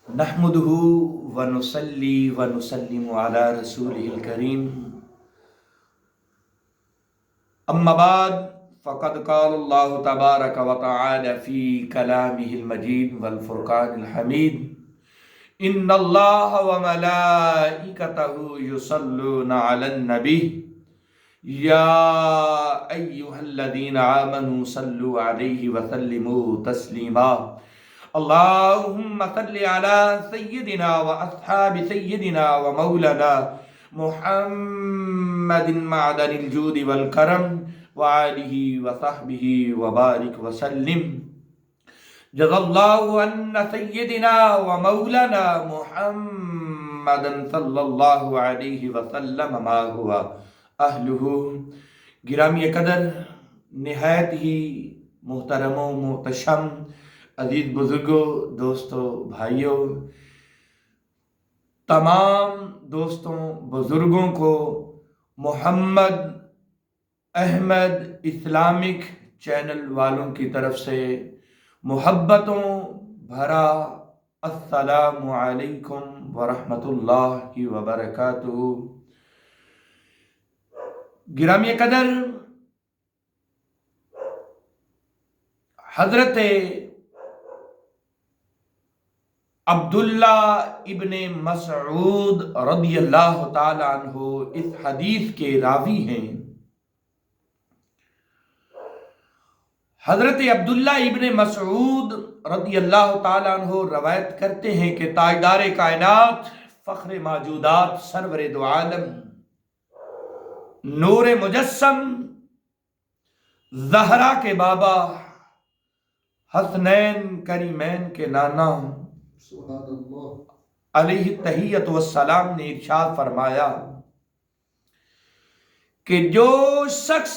نحمده ونصلي ونسلم على رسوله الكريم أما بعد فقد قال الله تبارك وتعالى في كلامه المجيد والفرقان الحميد إن الله وملائكته يصلون على النبي يا أيها الذين آمنوا صلوا عليه وسلموا تسليما اللهم صل على سيدنا وأصحاب سيدنا ومولانا محمد معدن الجود والكرم وآله وصحبه وبارك وسلم جزا الله عنا سيدنا ومولانا محمد صلی اللہ علیہ وسلم ما ہوا اہلہ۔ گرامی قدر، نہایت ہی محترم و محتشم عزیز بزرگوں، دوستوں، بھائیوں، تمام دوستوں بزرگوں کو محمد احمد اسلامک چینل والوں کی طرف سے محبتوں بھرا السلام علیکم ورحمۃ اللہ وبرکاتہ۔ گرامی قدر، حضرت عبداللہ ابن مسعود رضی اللہ تعالی عنہ اس حدیث کے راوی ہیں۔ حضرت عبداللہ ابن مسعود رضی اللہ تعالی عنہ روایت کرتے ہیں کہ تاجدار کائنات، فخر موجودات، سرور دو عالم، نور مجسم، زہرا کے بابا، حسنین کریمین کے نانا علیہ تحیت والسلام نے ارشاد فرمایا کہ جو شخص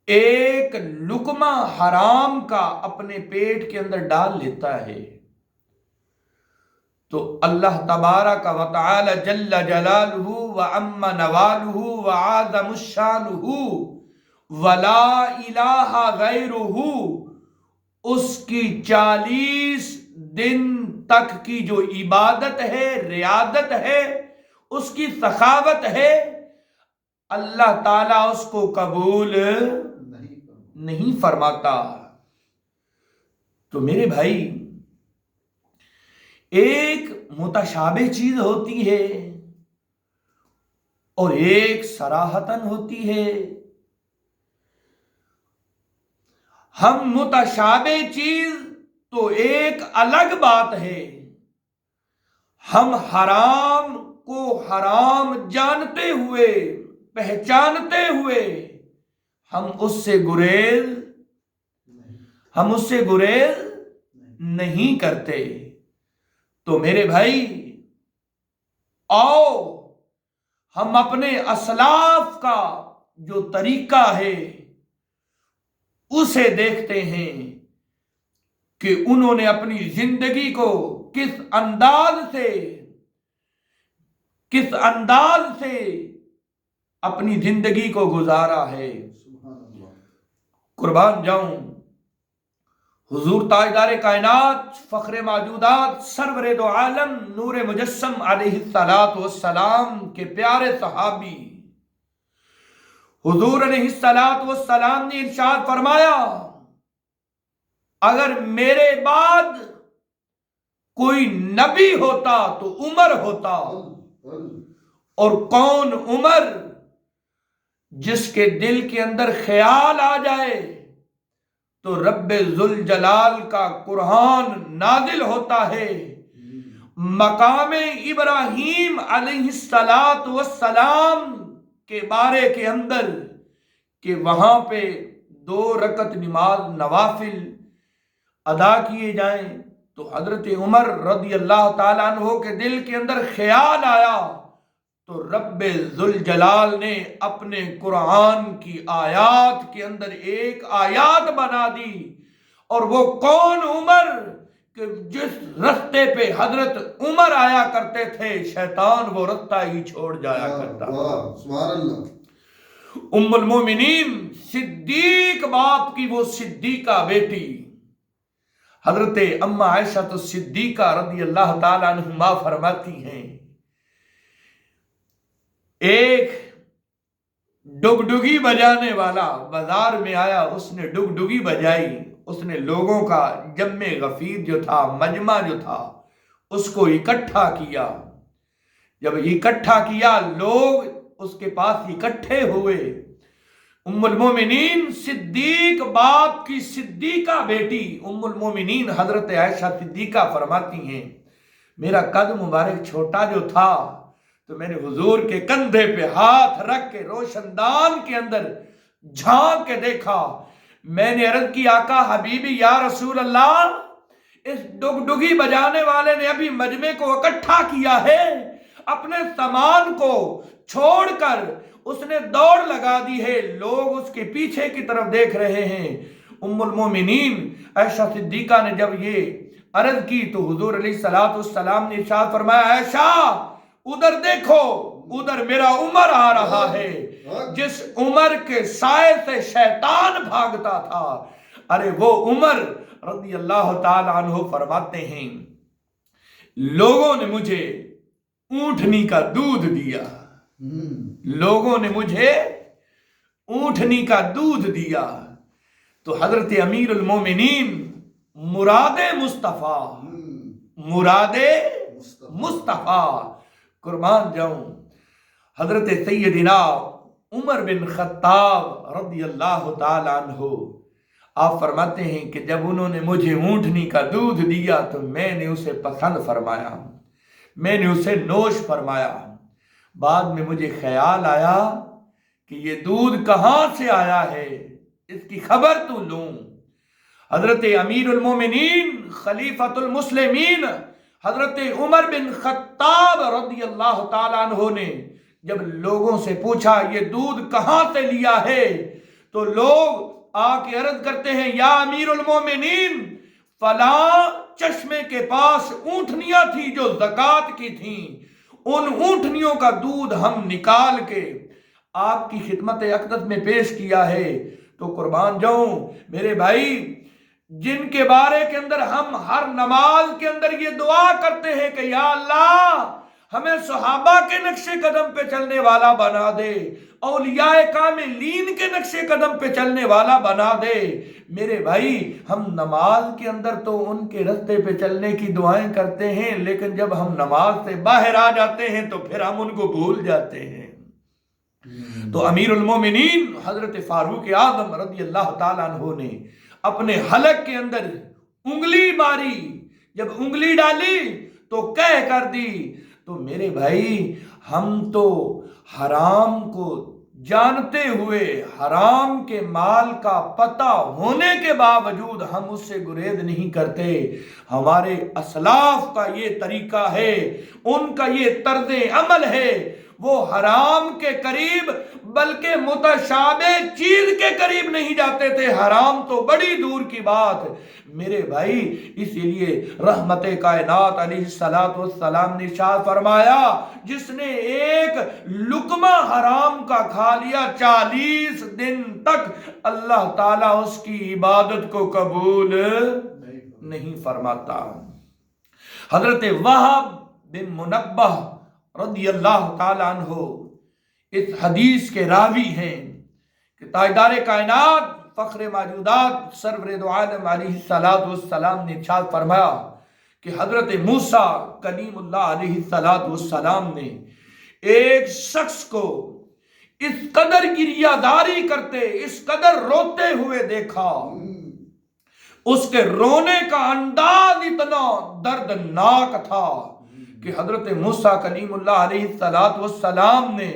ایک لقمہ حرام کا اپنے پیٹ کے اندر ڈال لیتا ہے تو اللہ تبارک و تعالی جل جلالہ و عم نوالہ و عظم الشانہ ولا الہ غیرہ اس کی 40 دن تک کی جو عبادت ہے، ریاضت ہے، اس کی سخاوت ہے، اللہ تعالیٰ اس کو قبول نہیں فرماتا۔ تو میرے بھائی، ایک متشابہ چیز ہوتی ہے اور ایک صراحتاً ہوتی ہے۔ ہم متشابہ چیز تو ایک الگ بات ہے، ہم حرام کو حرام جانتے ہوئے، پہچانتے ہوئے ہم اس سے گریز نہیں کرتے۔ تو میرے بھائی، آؤ ہم اپنے اسلاف کا جو طریقہ ہے اسے دیکھتے ہیں کہ انہوں نے اپنی زندگی کو کس انداز سے اپنی زندگی کو گزارا ہے۔ قربان جاؤں حضور تاجدار کائنات، فخر موجودات، سرور دو عالم، نور مجسم علیہ السلام کے پیارے صحابی حضور علیہ السلام نے ارشاد فرمایا، اگر میرے بعد کوئی نبی ہوتا تو عمر ہوتا۔ اور کون عمر؟ جس کے دل کے اندر خیال آ جائے تو رب ذوالجلال کا قرآن نازل ہوتا ہے، مقام ابراہیم علیہ السلام کے بارے کے اندر کہ وہاں پہ 2 رکعت نماز نوافل ادا کیے جائیں، تو حضرت عمر رضی اللہ تعالیٰ عنہ کے دل کے اندر خیال آیا تو رب ذوالجلال نے اپنے قرآن کی آیات کے اندر ایک آیات بنا دی۔ اور وہ کون عمر؟ کہ جس رستے پہ حضرت عمر آیا کرتے تھے، شیطان وہ رستہ ہی چھوڑ جایا کرتا۔ سبحان اللہ۔ ام المومنین صدیق باپ کی وہ صدیقہ بیٹی حضرت اما عائشہ صدیقہ رضی اللہ تعالیٰ عنہما فرماتی ہیں ایک ڈگڈگی بجانے والا بازار میں آیا، اس نے ڈگڈگی بجائی، اس نے لوگوں کا جمع غفیر جو تھا، مجمع جو تھا، اس کو اکٹھا کیا۔ جب اکٹھا کیا لوگ اس کے پاس اکٹھے ہوئے، ام المومنین صدیق باپ کی صدیقہ بیٹی ام المومنین حضرت عائشہ صدیقہ فرماتی ہیں میرا قد مبارک چھوٹا جو تھا تو میں نے حضور کے کندھے پہ ہاتھ رکھ کے روشن دان کے اندر جھانک کے دیکھا، میں نے عرض کی آقا حبیبی یا رسول اللہ، اس ڈگڈگی بجانے والے نے ابھی مجمع کو اکٹھا کیا ہے، اپنے سامان کو چھوڑ کر اس نے دوڑ لگا دی ہے، لوگ اس کے پیچھے کی طرف دیکھ رہے ہیں۔ ام المومنین عائشہ صدیقہ نے جب یہ عرض کی تو حضور علیہ السلام نے ارشاد فرمایا عائشہ ادھر دیکھو، ادھر میرا عمر آ رہا ہے، جس عمر کے سائے سے شیطان بھاگتا تھا۔ ارے وہ عمر رضی اللہ تعالی عنہ فرماتے ہیں لوگوں نے مجھے اونٹنی کا دودھ دیا، لوگوں نے مجھے اونٹنی کا دودھ دیا۔ تو حضرت امیر المومنین مراد مصطفیٰ، مراد مصطفیٰ قربان جاؤں، حضرت سیدنا عمر بن خطاب رضی اللہ تعالی عنہ آپ فرماتے ہیں کہ جب انہوں نے مجھے اونٹنی کا دودھ دیا تو میں نے اسے پسند فرمایا، میں نے اسے نوش فرمایا۔ بعد میں مجھے خیال آیا کہ یہ دودھ کہاں سے آیا ہے، اس کی خبر تو لوں۔ حضرت امیر المومنین خلیفۃ المسلمین حضرت عمر بن خطاب رضی اللہ تعالیٰ عنہ نے جب لوگوں سے پوچھا یہ دودھ کہاں سے لیا ہے تو لوگ آ کے عرض کرتے ہیں یا امیر المومنین فلاں چشمے کے پاس اونٹنیاں تھی جو زکوٰۃ کی تھیں، ان اونٹنیوں کا دودھ ہم نکال کے آپ کی خدمت اقدس میں پیش کیا ہے۔ تو قربان جاؤں میرے بھائی، جن کے بارے کے اندر ہم ہر نماز کے اندر یہ دعا کرتے ہیں کہ یا اللہ ہمیں صحابہ کے نقش قدم پہ چلنے والا بنا دے، اولیاء کاملین کے نقش قدم پہ چلنے والا بنا دے، میرے بھائی ہم نماز کے اندر تو ان کے رستے پہ چلنے کی دعائیں کرتے ہیں، لیکن جب ہم نماز سے باہر آ جاتے ہیں تو پھر ہم ان کو بھول جاتے ہیں۔ تو امیر المومنین حضرت فاروق اعظم رضی اللہ تعالیٰ عنہ نے اپنے حلق کے اندر انگلی ماری، جب انگلی ڈالی تو کہہ کر دی۔ تو میرے بھائی ہم تو حرام کو جانتے ہوئے، حرام کے مال کا پتہ ہونے کے باوجود ہم اس سے گریز نہیں کرتے۔ ہمارے اسلاف کا یہ طریقہ ہے، ان کا یہ طرز عمل ہے، وہ حرام کے قریب بلکہ متشابہ چیز کے قریب نہیں جاتے تھے، حرام تو بڑی دور کی بات۔ میرے بھائی اسی لیے رحمت کائنات علیہ السلام نے ارشاد فرمایا جس نے ایک لقمہ حرام کا کھا لیا 40 دن تک اللہ تعالیٰ اس کی عبادت کو قبول نہیں فرماتا۔ حضرت وہب بن منبہ رضی اللہ تعالیٰ عنہ اس حدیث کے راوی ہیں کہ تاجدار کائنات فخر موجودات سرور دو عالم علیہ السلام نے ارشاد فرمایا کہ حضرت موسیٰ کلیم اللہ علیہ السلام نے ایک شخص کو اس قدر گریہداری کرتے، اس قدر روتے ہوئے دیکھا، اس کے رونے کا انداز اتنا دردناک تھا کہ حضرت موسیٰ کلیم اللہ علیہ السلام نے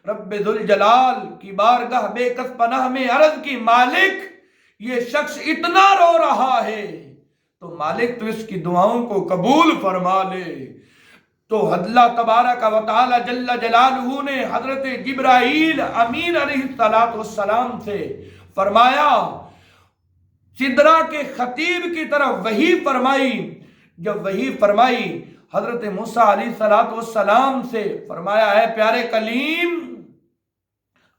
رب ذوالجلال کی بارگاہ بے کس پناہ میں عرض کی مالک یہ شخص اتنا رو رہا ہے تو مالک تو اس کی دعاؤں کو قبول فرما لے۔ تو اللہ تبارک و تعالی جل جلالہ نے حضرت جبرائیل امین علیہ السلام سے فرمایا، سدرہ کے خطیب کی طرف وحی فرمائی، جب وحی فرمائی حضرت موسیٰ علیہ السلام سے فرمایا، اے پیارے کلیم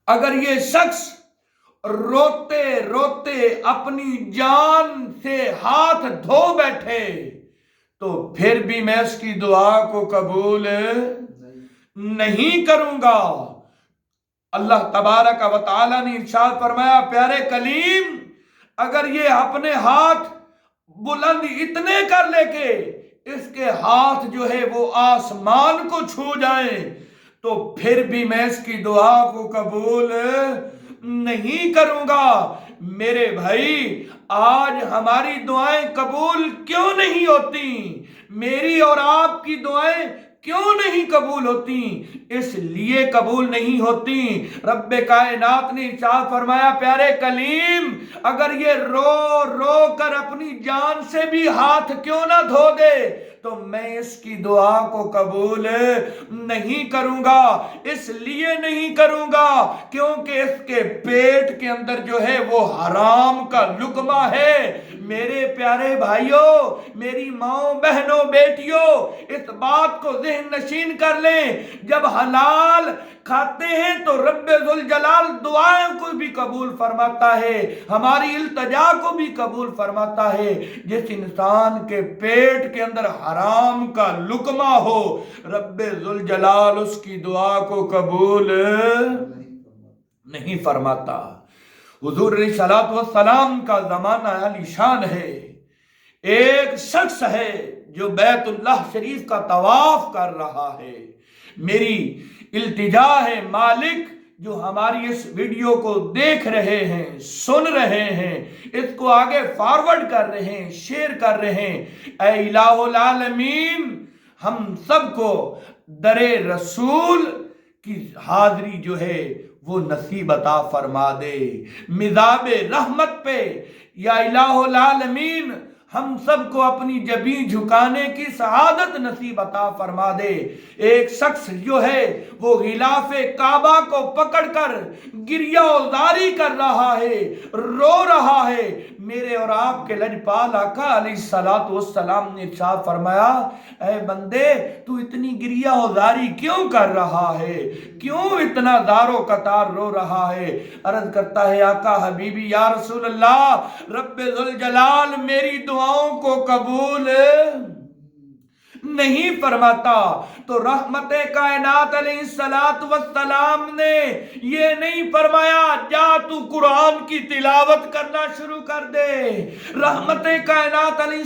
اگر یہ شخص روتے روتے اپنی جان سے ہاتھ دھو بیٹھے تو پھر بھی میں اس کی دعا کو قبول نہیں کروں گا۔ اللہ تبارک و تعالی نے ارشاد فرمایا پیارے کلیم اگر یہ اپنے ہاتھ بلند اتنے کر لے کہ اس کے ہاتھ جو ہے وہ آسمان کو چھو جائیں تو پھر بھی میں اس کی دعا کو قبول نہیں کروں گا۔ میرے بھائی آج ہماری دعائیں قبول کیوں نہیں ہوتی؟ میری اور آپ کی دعائیں کیوں نہیں قبول ہوتی؟ اس لیے قبول نہیں ہوتی رب کائنات نے ارشاد فرمایا پیارے کلیم اگر یہ رو رو کر اپنی جان سے بھی ہاتھ کیوں نہ دھو دے تو میں اس کی دعا کو قبول نہیں کروں گا۔ اس لیے نہیں کروں گا کیونکہ اس کے پیٹ کے اندر جو ہے وہ حرام کا لقمہ ہے۔ میرے پیارے بھائیوں، میری ماں بہنوں بیٹیوں، اس بات کو ذہن نشین کر لیں جب حلال کھاتے ہیں تو رب ذوالجلال دعائیں کو بھی قبول فرماتا ہے، ہماری التجا کو بھی قبول فرماتا ہے۔ جس انسان کے پیٹ کے اندر حرام کا لقمہ ہو رب ذوالجلال اس کی دعا کو قبول نہیں فرماتا۔ حضور علیہ الصلوۃ والسلام کا زمانہ عالی شان ہے۔ ایک شخص ہے جو بیت اللہ شریف کا طواف کر رہا ہے۔ میری التجا ہے مالک جو ہماری اس ویڈیو کو دیکھ رہے ہیں، سن رہے ہیں، اس کو آگے فارورڈ کر رہے ہیں، شیئر کر رہے ہیں، اے الہ العالمین ہم سب کو در رسول کی حاضری جو ہے وہ نصیب عطا فرما دے۔ مذاب رحمت پہ یا الہ العالمین ہم سب کو اپنی جبین جھکانے کی سعادت نصیب عطا فرما دے۔ ایک شخص جو ہے وہ غلاف کعبہ کو پکڑ کر گریہ وزاری کر رہا ہے، رو رہا ہے۔ میرے اور آپ کے لجپال آقا علیہ الصلوۃ والسلام نے ارشاد فرمایا اے بندے تو اتنی گریہ وزاری کیوں کر رہا ہے؟ کیوں اتنا زار و قطار رو رہا ہے؟ عرض کرتا ہے آقا حبیبی یا رسول اللہ رب ذوالجلال میری دعاؤں کو قبول نہیں فرماتا۔ تو رحمت کائنات علیہ السلام نے یہ نہیں فرمایا جا تو قرآن کی تلاوت کرنا شروع کر دے۔ رحمت کائنات علیہ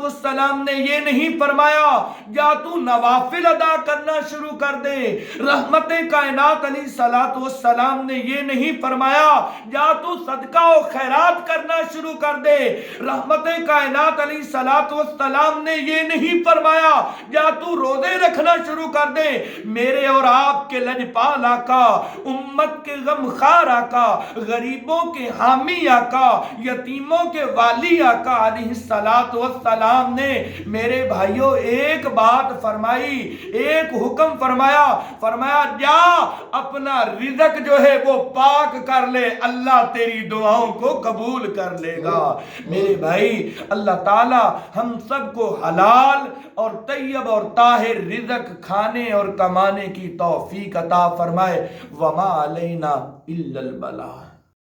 السلام نے یہ نہیں فرمایا جا تو نوافل ادا کرنا شروع کر دے۔ رحمت کائنات علیہ السلام نے یہ نہیں فرمایا جا تو صدقہ و خیرات کرنا شروع کر دے۔ رحمت کائنات علیہ السلام نے یہ نہیں فرمایا جا تو روزے رکھنا شروع کر دے۔ میرے اور آپ کے لجپال آقا، امت کے غمخوار آقا، غریبوں کے حامی آقا، یتیموں کے والی آقا علیہ السلام نے میرے بھائیوں ایک بات فرمائی، ایک حکم فرمایا جا اپنا رزق جو ہے وہ پاک کر لے، اللہ تیری دعاؤں کو قبول کر لے گا۔ میرے بھائی اللہ تعالی ہم سب کو حلال اور طیب اور طاہر رزق کھانے اور کمانے کی توفیق عطا فرمائے۔ وما علینا الا البلاغ۔